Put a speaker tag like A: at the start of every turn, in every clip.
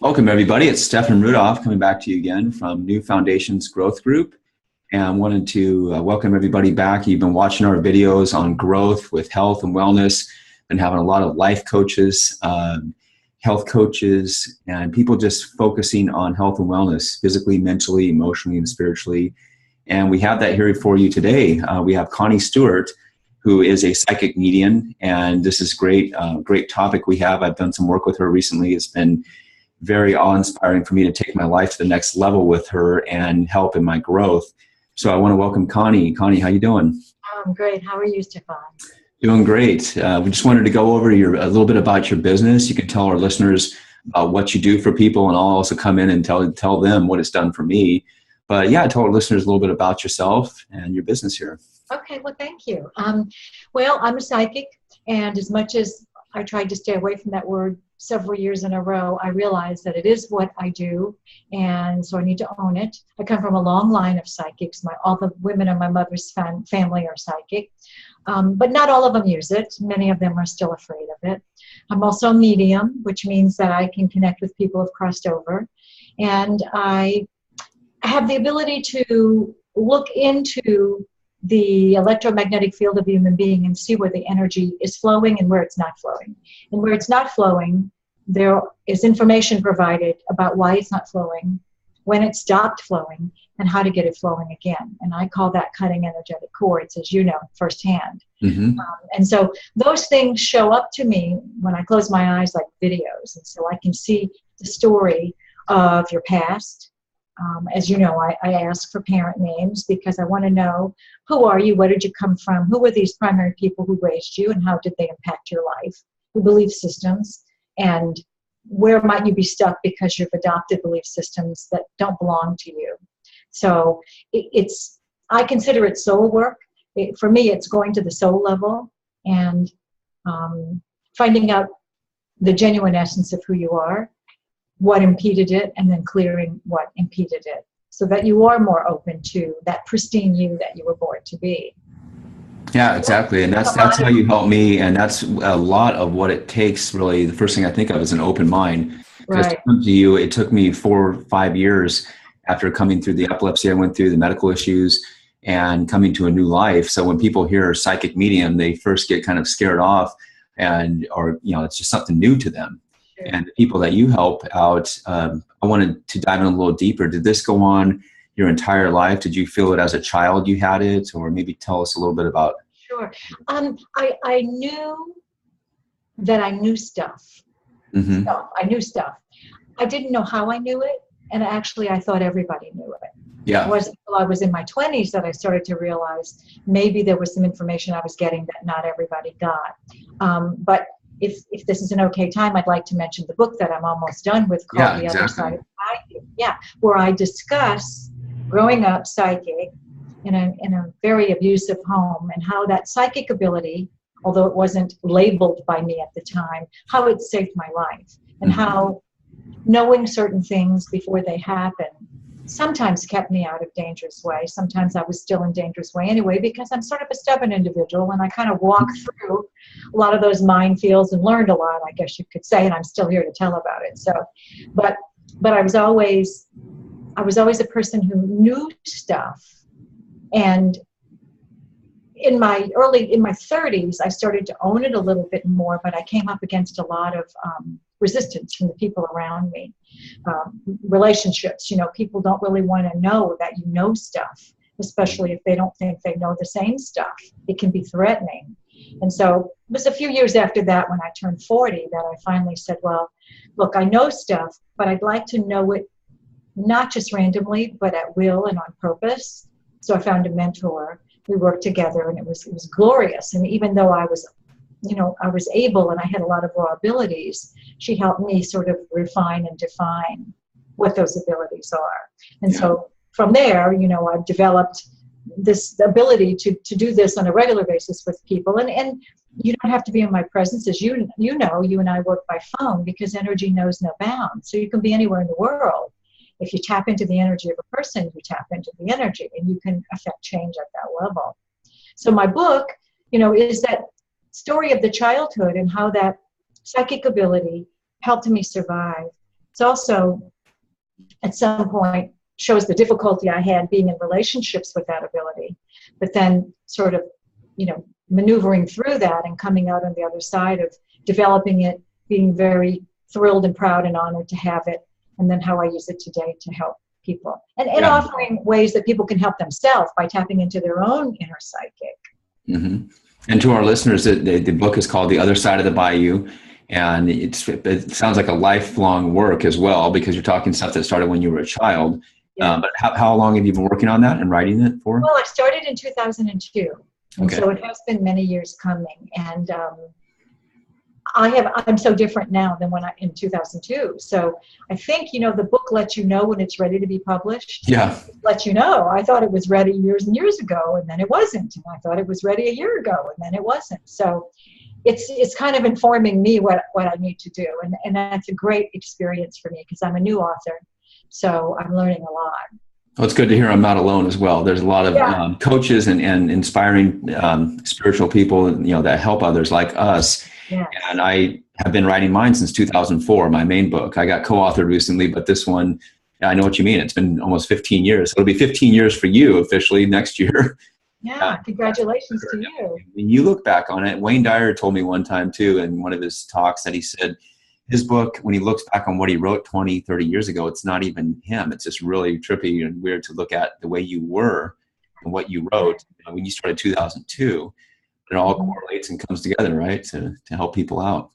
A: Welcome, everybody. It's Stefan Rudolph coming back to you again from New Foundations Growth Group. And I wanted to welcome everybody back. You've been watching our videos on growth with health and wellness. Been having a lot of life coaches, health coaches, and people just focusing on health and wellness, physically, mentally, emotionally, and spiritually. And we have that here for you today. We have Connie Stewart, who is a psychic medium. And this is great topic we have. I've done some work with her recently. It's been very awe-inspiring for me to take my life to the next level with her and help in my growth. So I want to welcome Connie. Connie, how you doing?
B: I'm great. How are you, Stefan?
A: Doing great. We just wanted to go over a little bit about your business. You can tell our listeners what you do for people, and I'll also come in and tell them what it's done for me. But yeah, tell our listeners a little bit about yourself and your business here.
B: Okay, well, thank you. Well, I'm a psychic, and as much as I tried to stay away from that word several years in a row, I realized that it is what I do, and so I need to own it. I come from a long line of psychics. All the women in my mother's family are psychic, but not all of them use it. Many of them are still afraid of it. I'm also a medium, which means that I can connect with people who've crossed over, and I have the ability to look into the electromagnetic field of a human being and see where the energy is flowing and where it's not flowing. And where it's not flowing, there is information provided about why it's not flowing, when it stopped flowing, and how to get it flowing again. And I call that cutting energetic cords, as you know, firsthand.
A: Mm-hmm.
B: And so those things show up to me when I close my eyes like videos. And so I can see the story of your past. As you know, I ask for parent names because I want to know, who are you? Where did you come from? Who were these primary people who raised you, and how did they impact your life? Your belief systems, and where might you be stuck because you've adopted belief systems that don't belong to you? So I consider it soul work. For me, it's going to the soul level and finding out the genuine essence of who you are, what impeded it, and then clearing what impeded it, so that you are more open to that pristine you that you were born to be.
A: Yeah, exactly. And that's how you help me. And that's a lot of what it takes, really. The first thing I think of is an open mind. Because
B: Right.
A: to come to you, it took me 4 or 5 years after coming through the epilepsy I went through, the medical issues, and coming to a new life. So when people hear psychic medium, they first get kind of scared off, or it's just something new to them. And the people that you help out, I wanted to dive in a little deeper. Did this go on your entire life? Did you feel it as a child you had it? Or maybe tell us a little bit about.
B: Sure. I knew that I knew stuff.
A: Mm-hmm.
B: So I knew stuff. I didn't know how I knew it. And actually, I thought everybody knew it.
A: Yeah.
B: It wasn't until I was in my 20s that I started to realize maybe there was some information I was getting that not everybody got. But if this is an okay time, I'd like to mention the book that I'm almost done with called The Other Side of Psychic. Yeah, where I discuss growing up psychic in a very abusive home, and how that psychic ability, although it wasn't labeled by me at the time, how it saved my life, and how knowing certain things before they happen sometimes kept me out of dangerous way. Sometimes I was still in dangerous way anyway, because I'm sort of a stubborn individual, and I kind of walked through a lot of those minefields and learned a lot, I guess you could say, and I'm still here to tell about it. So, but I was always a person who knew stuff. And in my 30s, I started to own it a little bit more, but I came up against a lot of resistance from the people around me. Relationships, people don't really want to know that you know stuff, especially if they don't think they know the same stuff. It can be threatening. And so it was a few years after that, when I turned 40, that I finally said, well, look, I know stuff, but I'd like to know it not just randomly, but at will and on purpose. So I found a mentor. We worked together, and it was glorious. And even though I was able and I had a lot of raw abilities, she helped me sort of refine and define what those abilities are. And so from there, I've developed this ability to do this on a regular basis with people. And you don't have to be in my presence, as you and I work by phone, because energy knows no bounds. So you can be anywhere in the world. If you tap into the energy of a person, you tap into the energy, and you can affect change at that level. So my book, is that story of the childhood and how that psychic ability helped me survive, It's also, at some point, shows the difficulty I had being in relationships with that ability, but then sort of, maneuvering through that and coming out on the other side of developing it, being very thrilled and proud and honored to have it, and then how I use it today to help people. And offering ways that people can help themselves by tapping into their own inner psychic.
A: Mm-hmm. And to our listeners, the book is called The Other Side of the Bayou. And it sounds like a lifelong work as well, because you're talking stuff that started when you were a child. Yeah. But how long have you been working on that and writing it for?
B: Well, I started in 2002. And so it has been many years coming. And I'm so different now than in 2002. So I think, the book lets you know when it's ready to be published.
A: Yeah.
B: It lets you know. I thought it was ready years and years ago, and then it wasn't. And I thought it was ready a year ago, and then it wasn't. So it's kind of informing me what I need to do. And that's a great experience for me because I'm a new author. So I'm learning a lot.
A: Well, it's good to hear I'm not alone as well. There's a lot of coaches and inspiring spiritual people, that help others like us. Yeah. And I have been writing mine since 2004, my main book. I got co-authored recently, but this one, I know what you mean. It's been almost 15 years. It'll be 15 years for you officially next year.
B: Yeah, congratulations to you.
A: When you look back on it, Wayne Dyer told me one time too, in one of his talks, that he said his book, when he looks back on what he wrote 20, 30 years ago, it's not even him. It's just really trippy and weird to look at the way you were and what you wrote when you started 2002. It all correlates and comes together, right, to help people out.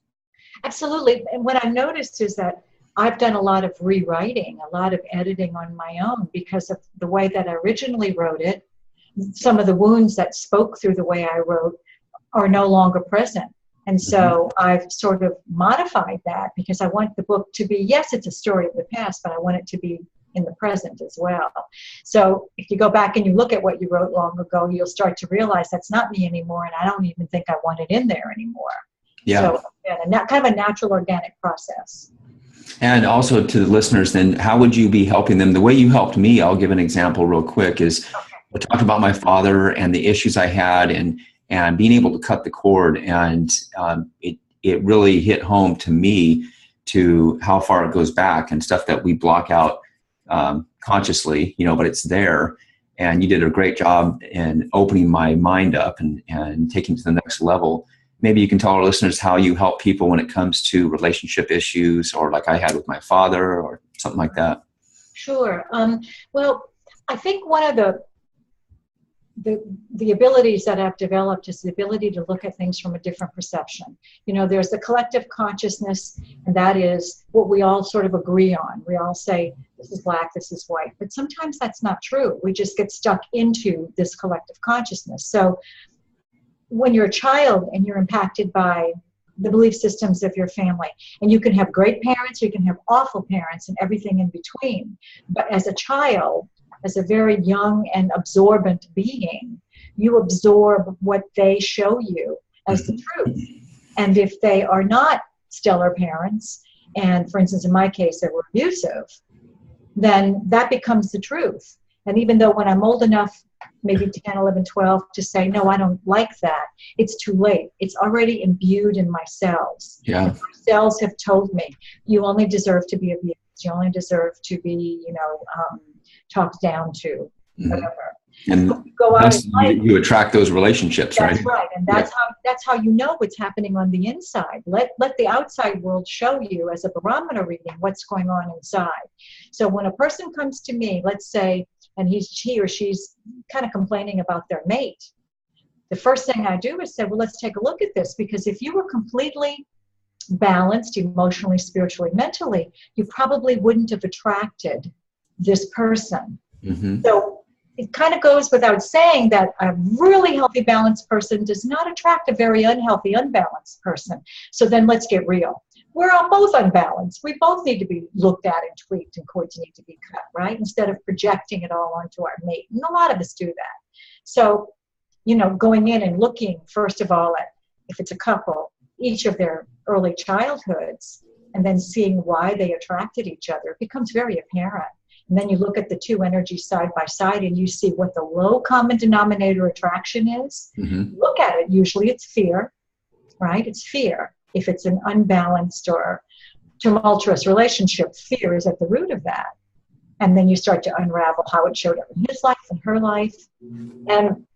B: Absolutely. And what I've noticed is that I've done a lot of rewriting, a lot of editing on my own because of the way that I originally wrote it. Some of the wounds that spoke through the way I wrote are no longer present. And so I've sort of modified that because I want the book to be, yes, it's a story of the past, but I want it to be in the present as well. So if you go back and you look at what you wrote long ago, you'll start to realize that's not me anymore, and I don't even think I want it in there anymore. Yeah. So kind of a natural organic process.
A: And also to the listeners, then, how would you be helping them? The way you helped me, I'll give an example real quick, is we talked about my father and the issues I had and being able to cut the cord. And it really hit home to me to how far it goes back and stuff that we block out consciously, but it's there. And you did a great job in opening my mind up and taking it to the next level. Maybe you can tell our listeners how you help people when it comes to relationship issues, or like I had with my father, or something like that.
B: Sure. Well, I think one of the abilities that I've developed is the ability to look at things from a different perception. There's the collective consciousness, and that is what we all sort of agree on. We all say, this is black, this is white. But sometimes that's not true. We just get stuck into this collective consciousness. So when you're a child and you're impacted by the belief systems of your family, and you can have great parents, you can have awful parents, and everything in between. But as a child, as a very young and absorbent being, you absorb what they show you as the truth. And if they are not stellar parents, and for instance, in my case, they were abusive, then that becomes the truth. And even though when I'm old enough, maybe 10, 11, 12, to say, no, I don't like that, it's too late. It's already imbued in my cells. Yeah. And my cells have told me, you only deserve to be abused. You only deserve to be, talked down to, whatever.
A: And
B: go out
A: you attract those relationships, right?
B: That's right. And that's how you know what's happening on the inside. Let the outside world show you, as a barometer reading, what's going on inside. So when a person comes to me, let's say, and he or she's kind of complaining about their mate, the first thing I do is say, well, let's take a look at this, because if you were completely balanced emotionally, spiritually, mentally, you probably wouldn't have attracted this person. So it kind of goes without saying that a really healthy, balanced person does not attract a very unhealthy, unbalanced person. So then let's get real. We're all both unbalanced. We both need to be looked at and tweaked, and cords need to be cut, right? Instead of projecting it all onto our mate. And a lot of us do that. So, going in and looking, first of all, at, if it's a couple, each of their early childhoods, and then seeing why they attracted each other, becomes very apparent. And then you look at the two energies side by side, and you see what the low common denominator attraction is. Look at it. Usually it's fear, right? It's fear. If it's an unbalanced or tumultuous relationship, fear is at the root of that. And then you start to unravel how it showed up in his life and her life. And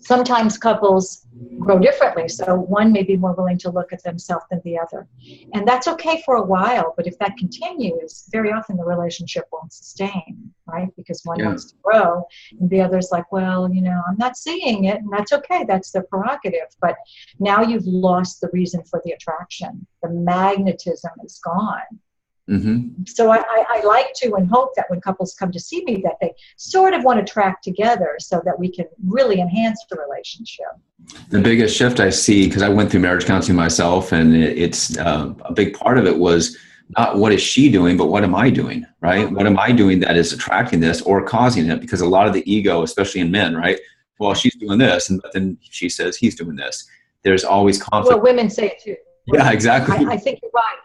B: sometimes couples grow differently. So one may be more willing to look at themselves than the other. And that's okay for a while, but if that continues, very often the relationship won't sustain, right? Because one wants to grow and the other's like, well, you know, I'm not seeing it, and that's okay. That's their prerogative. But now you've lost the reason for the attraction. The magnetism is gone. Mm-hmm. So I like to and hope that when couples come to see me that they sort of want to track together so that we can really enhance the relationship.
A: The biggest shift I see, because I went through marriage counseling myself, and it's a big part of it was not what is she doing, but what am I doing, right? What am I doing that is attracting this or causing it? Because a lot of the ego, especially in men, right? Well, she's doing this, and then she says he's doing this. There's always conflict.
B: Well, women say it too.
A: Yeah, exactly.
B: I think you're right.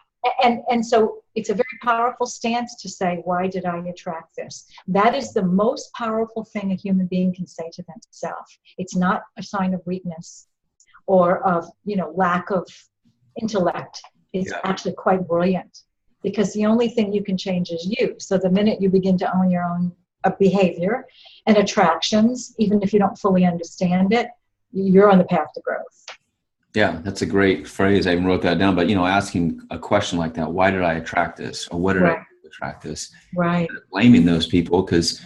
B: And so it's a very powerful stance to say, why did I attract this? That is the most powerful thing a human being can say to themselves. It's not a sign of weakness or of, you know, lack of intellect. It's actually quite brilliant, because the only thing you can change is you. So the minute you begin to own your own behavior and attractions, even if you don't fully understand it, you're on the path to growth.
A: Yeah, that's a great phrase. I even wrote that down. But, you know, asking a question like that, why did I attract this? Or what did I attract this?
B: Right.
A: Blaming those people, because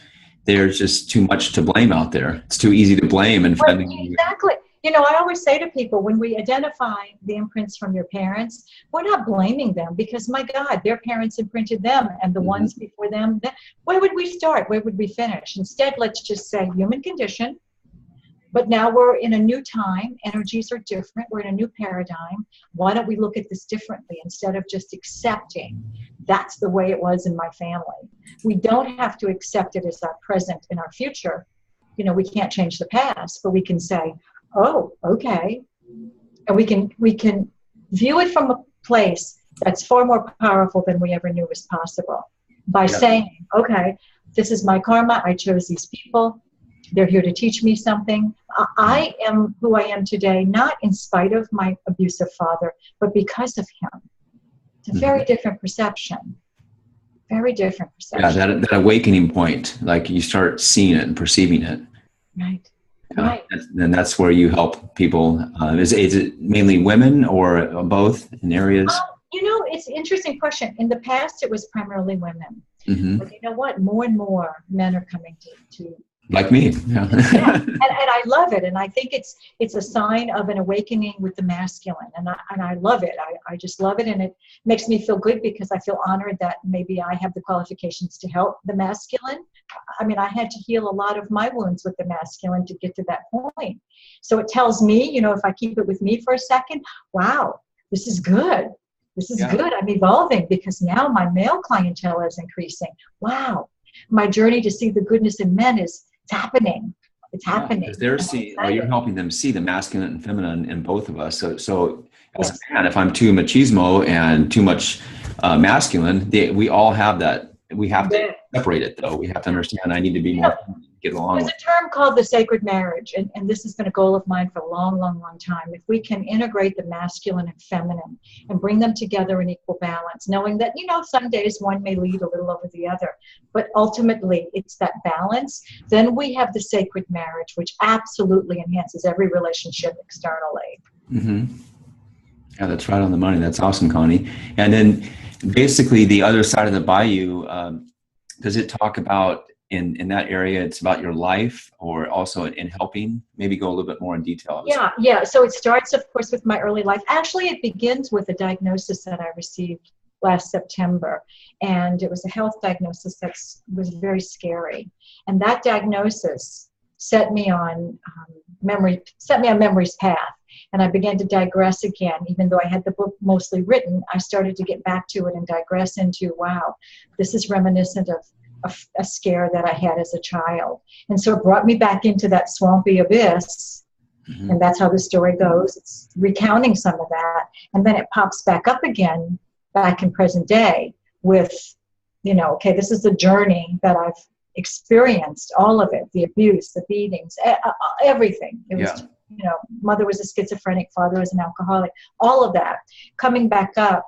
A: there's just too much to blame out there. It's too easy to blame. And
B: exactly. You know, I always say to people, when we identify the imprints from your parents, we're not blaming them, because, my God, their parents imprinted them, and the ones before them, where would we start? Where would we finish? Instead, let's just say human condition. But now we're in a new time. Energies are different. We're in a new paradigm. Why don't we look at this differently instead of just accepting that's the way it was in my family? We don't have to accept it as our present and our future. You know, we can't change the past, but we can say, oh, okay. And we can view it from a place that's far more powerful than we ever knew was possible by saying, okay, this is my karma. I chose these people. They're here to teach me something. I am who I am today, not in spite of my abusive father, but because of him. It's a very different perception. Very different perception.
A: Yeah, that awakening point, like you start seeing it and perceiving it.
B: Right.
A: Right. And that's where you help people. Is it mainly women or both in areas?
B: You know, it's an interesting question. In the past, it was primarily women. But you know what? More and more men are coming to
A: like me. Yeah.
B: And I love it. And I think it's a sign of an awakening with the masculine. And I love it. I just love it. And it makes me feel good, because I feel honored that maybe I have the qualifications to help the masculine. I mean, I had to heal a lot of my wounds with the masculine to get to that point. So it tells me, you know, if I keep it with me for a second, wow, this is good. This is good. I'm evolving, because now my male clientele is increasing. Wow. My journey to see the goodness in men it's happening. It's happening.
A: Because they're seeing, or you're helping them see the masculine and feminine in both of us. So as a man, if I'm too machismo and too much masculine, we all have that. We have to separate it, though. We have to understand I need to be more, get along with.
B: There's a term called the sacred marriage, and this has been a goal of mine for a long, long, long time. If we can integrate the masculine and feminine and bring them together in equal balance, knowing that, you know, some days one may lead a little over the other, but ultimately it's that balance, then we have the sacred marriage, which absolutely enhances every relationship externally.
A: Yeah, that's right on the money. That's awesome, Connie. And then basically the other side of the Bayou, does it talk about in that area, it's about your life, or also in helping? Maybe go a little bit more in detail.
B: Yeah. So it starts, of course, with my early life. Actually, it begins with a diagnosis that I received last September. And it was a health diagnosis that was very scary. And that diagnosis set me on memory's path. And I began to digress again. Even though I had the book mostly written, I started to get back to it and digress into, wow, this is reminiscent of a scare that I had as a child. And so it brought me back into that swampy abyss. And that's how the story goes. It's recounting some of that. And then it pops back up again, back in present day with, you know, okay, this is the journey that I've experienced, all of it, the abuse, the beatings, everything. It was, you know, mother was a schizophrenic, father was an alcoholic, all of that coming back up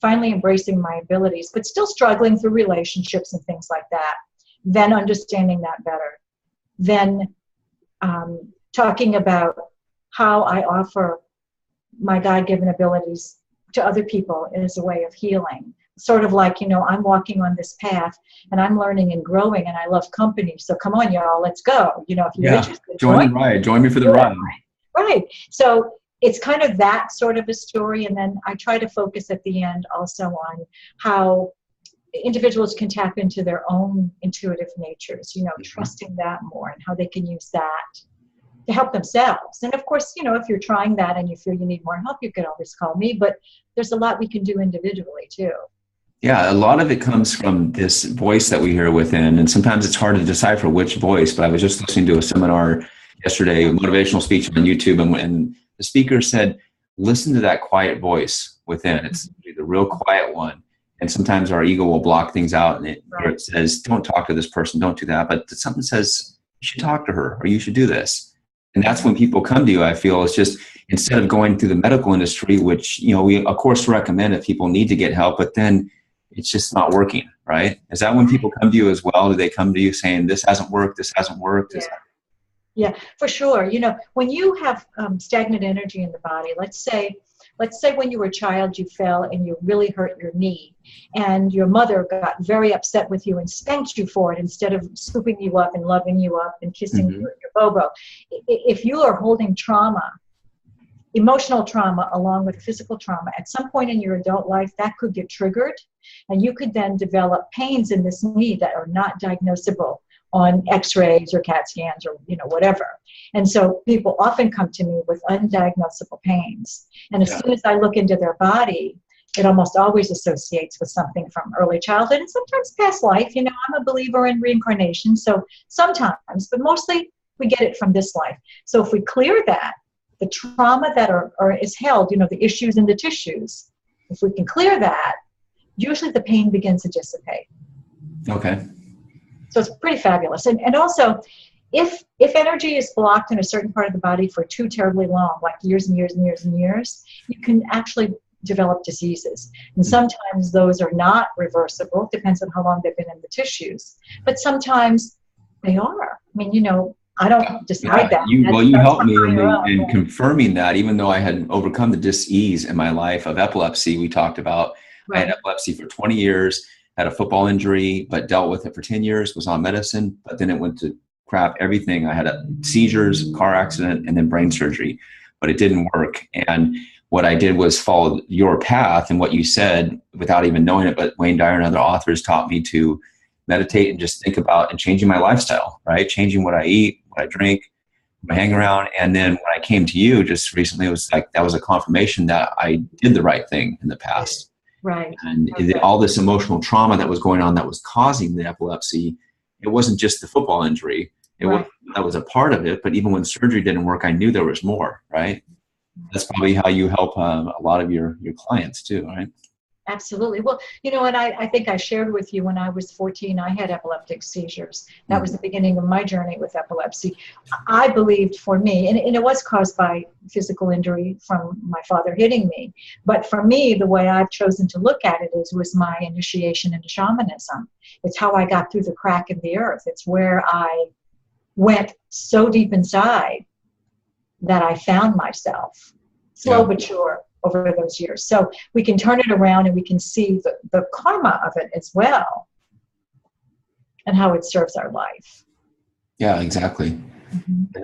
B: finally embracing my abilities, but still struggling through relationships and things like that, then understanding that better, then talking about how I offer my God-given abilities to other people as a way of healing. Sort of like, I'm walking on this path and I'm learning and growing and I love company. So come on, y'all, let's go. If you're interested.
A: Join the ride. Join me for the ride.
B: Right. So it's kind of that sort of a story. And then I try to focus at the end also on how individuals can tap into their own intuitive natures, trusting that more and how they can use that to help themselves. And of course, if you're trying that and you feel you need more help, you can always call me, but there's a lot we can do individually too.
A: Yeah, a lot of it comes from this voice that we hear within, and sometimes it's hard to decipher which voice, but I was just listening to a seminar yesterday, a motivational speech on YouTube, and the speaker said, listen to that quiet voice within. It's the real quiet one. And sometimes our ego will block things out, and it says, don't talk to this person, don't do that. But something says, you should talk to her, or you should do this. And that's when people come to you, I feel. It's just, instead of going through the medical industry, which, we of course recommend if people need to get help, but then it's just not working, right? Is that when people come to you as well? Do they come to you saying, this hasn't worked, this hasn't worked?
B: Yeah, for sure. When you have stagnant energy in the body, let's say when you were a child, you fell and you really hurt your knee, and your mother got very upset with you and spanked you for it instead of scooping you up and loving you up and kissing your bobo. If you are holding trauma, emotional trauma along with physical trauma, at some point in your adult life, that could get triggered, and you could then develop pains in this knee that are not diagnosable on x-rays or CAT scans or whatever. And so people often come to me with undiagnosable pains. And as soon as I look into their body, it almost always associates with something from early childhood and sometimes past life. I'm a believer in reincarnation, so sometimes, but mostly we get it from this life. So if we clear that, the trauma that is held, the issues in the tissues, if we can clear that, usually the pain begins to dissipate.
A: Okay.
B: So it's pretty fabulous. And also, if energy is blocked in a certain part of the body for too terribly long, like years and years and years and years, you can actually develop diseases. And sometimes those are not reversible. It depends on how long they've been in the tissues. But sometimes they are. I don't decide that.
A: You helped me in confirming that, even though I had overcome the dis-ease in my life of epilepsy. We talked about I had epilepsy for 20 years. Had a football injury, but dealt with it for 10 years, was on medicine, but then it went to crap, everything. I had seizures, car accident, and then brain surgery, but it didn't work. And what I did was follow your path and what you said without even knowing it, but Wayne Dyer and other authors taught me to meditate and just think about and changing my lifestyle, right? Changing what I eat, what I drink, what I hang around. And then when I came to you just recently, it was like, that was a confirmation that I did the right thing in the past.
B: Right.
A: And all this emotional trauma that was going on that was causing the epilepsy, it wasn't just the football injury. That was a part of it. But even when surgery didn't work, I knew there was more, right? That's probably how you help a lot of your clients too, right?
B: Absolutely. Well, and I think I shared with you when I was 14, I had epileptic seizures. That was the beginning of my journey with epilepsy. I believed for me, and it was caused by physical injury from my father hitting me. But for me, the way I've chosen to look at it was my initiation into shamanism. It's how I got through the crack in the earth. It's where I went so deep inside that I found myself, slow but sure, over those years. So we can turn it around and we can see the karma of it as well and how it serves our life.
A: Yeah, exactly.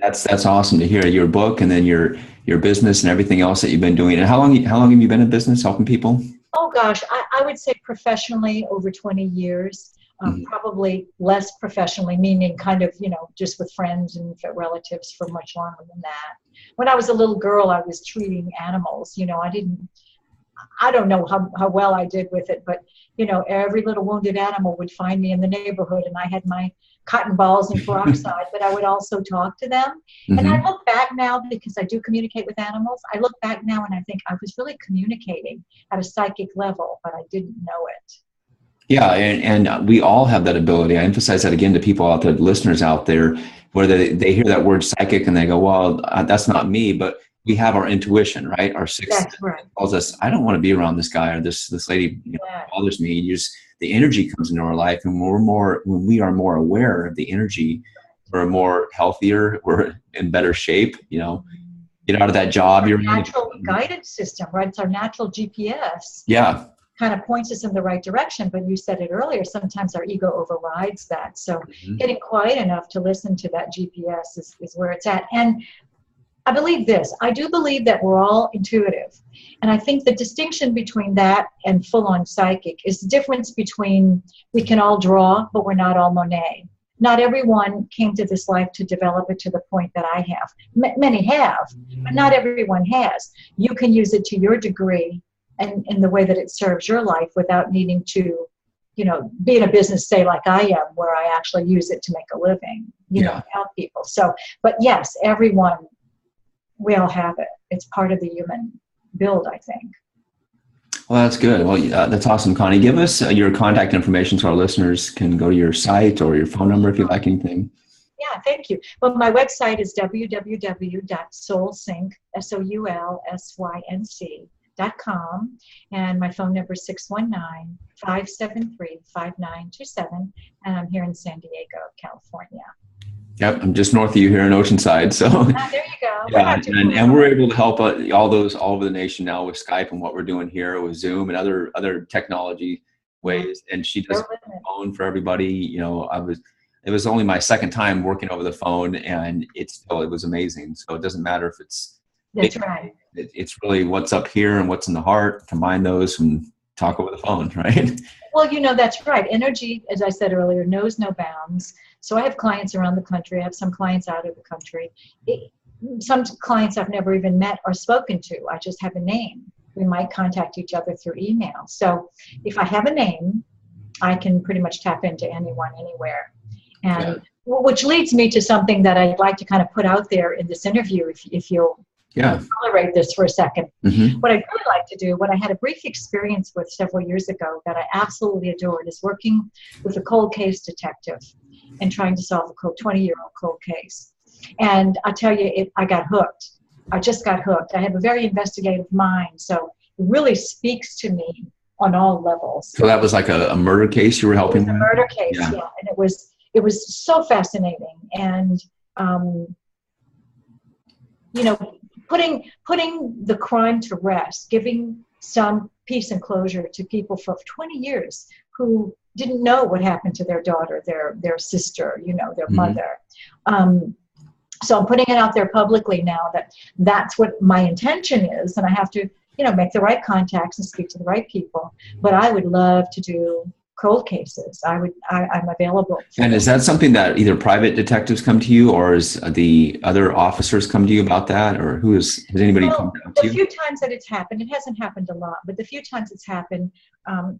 A: That's awesome to hear. Your book and then your business and everything else that you've been doing. And how long have you been in business helping people?
B: Oh gosh, I would say professionally over 20 years. Probably less professionally, meaning kind of, just with friends and relatives for much longer than that. When I was a little girl, I was treating animals. I don't know how well I did with it, but, every little wounded animal would find me in the neighborhood, and I had my cotton balls and peroxide, but I would also talk to them. And I look back now, because I do communicate with animals, I look back now and I think I was really communicating at a psychic level, but I didn't know it.
A: Yeah, and we all have that ability. I emphasize that again to people out there, listeners out there, where they hear that word psychic and they go, well, that's not me. But we have our intuition, right? Our sixth
B: That's right.
A: tells us, I don't want to be around this guy or this lady, bothers me. The energy comes into our life, and when we are more aware of the energy, we're more healthier, we're in better shape, get out of that job you're in.
B: Natural guidance system, right? It's our natural GPS.
A: Yeah.
B: Kind of points us in the right direction, but you said it earlier, sometimes our ego overrides that. So getting quiet enough to listen to that GPS is where it's at. And I do believe that we're all intuitive. And I think the distinction between that and full-on psychic is the difference between we can all draw, but we're not all Monet. Not everyone came to this life to develop it to the point that I have. Many have, but not everyone has. You can use it to your degree and in the way that it serves your life without needing to, be in a business, say, like I am, where I actually use it to make a living, help people. So, but yes, everyone, we all have it. It's part of the human build, I think.
A: Well, that's good. Well, that's awesome, Connie. Give us your contact information so our listeners can go to your site or your phone number if you like anything.
B: Yeah, thank you. Well, my website is www.soulsync, SOULSYNC.com, and my phone number is 619-573-5927, and I'm here in San Diego, California.
A: Yep, I'm just north of you here in Oceanside. So
B: there you go.
A: Yeah, and we're able to help all over the nation now with Skype and what we're doing here with Zoom and other technology ways. And she does the phone for everybody. It was only my second time working over the phone, and it was amazing. So it doesn't matter if it's
B: right.
A: It's really what's up here and what's in the heart. Combine those and talk over the phone, right?
B: Well, that's right. Energy, as I said earlier, knows no bounds. So I have clients around the country. I have some clients out of the country. Some clients I've never even met or spoken to. I just have a name. We might contact each other through email. So if I have a name, I can pretty much tap into anyone, anywhere. And which leads me to something that I'd like to kind of put out there in this interview, if you'll tolerate this for a second. What I'd really like to do, what I had a brief experience with several years ago that I absolutely adored, is working with a cold case detective and trying to solve a 20-year-old cold case. And I tell you, I got hooked. I just got hooked. I have a very investigative mind, so it really speaks to me on all levels.
A: So that was like a murder case you were helping with?
B: It was a murder case, yeah. And it was so fascinating. And, putting the crime to rest, giving some peace and closure to people for 20 years who didn't know what happened to their daughter, their sister, their mother. So I'm putting it out there publicly now that's what my intention is, and I have to, make the right contacts and speak to the right people. But I would love to do cold cases. I'm available.
A: And is that something that either private detectives come to you, or is the other officers come to you about that, or has anybody come to you?
B: The few times that it's happened, it hasn't happened a lot, but the few times it's happened,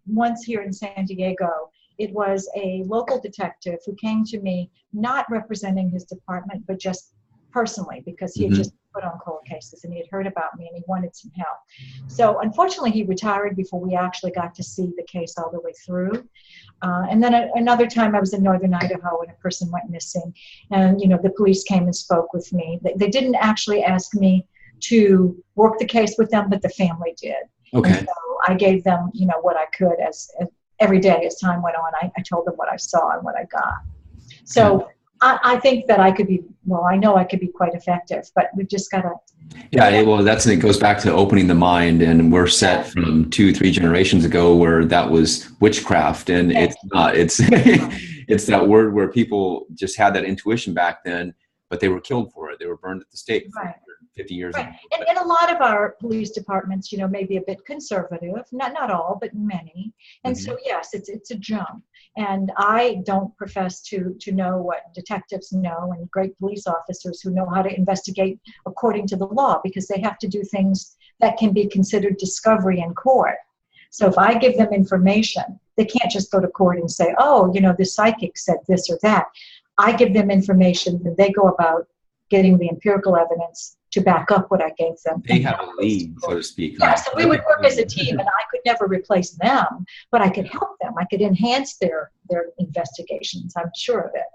B: once here in San Diego, it was a local detective who came to me, not representing his department, but just personally, because he had just put on cold cases and he had heard about me and he wanted some help. So unfortunately, he retired before we actually got to see the case all the way through. And then another time I was in northern Idaho and a person went missing, and the police came and spoke with me. They didn't actually ask me to work the case with them, but the family did.
A: Okay.
B: And so I gave them, what I could as every day as time went on. I told them what I saw and what I got. So I think that I know I could be quite effective, but we've just got to.
A: Yeah, well, it goes back to opening the mind, and we're set from 2-3 generations ago where that was witchcraft, and it's not. It's it's that word where people just had that intuition back then, but they were killed for it. They were burned at the stake for 50 years ago.
B: And a lot of our police departments, may be a bit conservative, not all, but many. And so, yes, it's a jump. And I don't profess to know what detectives know and great police officers who know how to investigate according to the law, because they have to do things that can be considered discovery in court. So if I give them information, they can't just go to court and say, oh, the psychic said this or that. I give them information, and they go about getting the empirical evidence to back up what I gave them.
A: They have a lead, so to speak.
B: Yeah, so we would work as a team, and I could never replace them, but I could help them. I could enhance their investigations. I'm sure of it.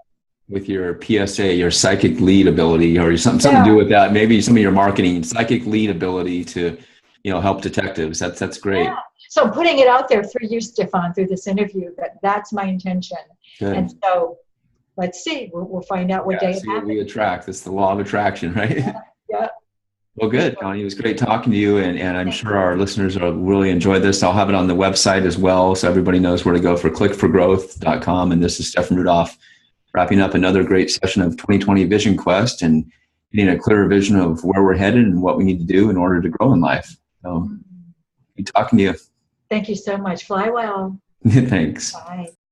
A: with your PSA, your psychic lead ability, or something to do with that. Maybe some of your marketing, psychic lead ability to, help detectives. That's great.
B: Yeah. So putting it out there through you, Stefan, through this interview, that's my intention.
A: Good.
B: And so let's see. We'll find out what day it
A: See what
B: happens.
A: we attract. That's the law of attraction, right?
B: Yeah.
A: Well, good, Connie. It was great talking to you, and I'm sure our listeners will really enjoy this. I'll have it on the website as well, so everybody knows where to go for clickforgrowth.com. And this is Stefan Rudolph, wrapping up another great session of 2020 Vision Quest and getting a clearer vision of where we're headed and what we need to do in order to grow in life. So, good talking to you.
B: Thank you so much. Fly well.
A: Thanks.
B: Bye.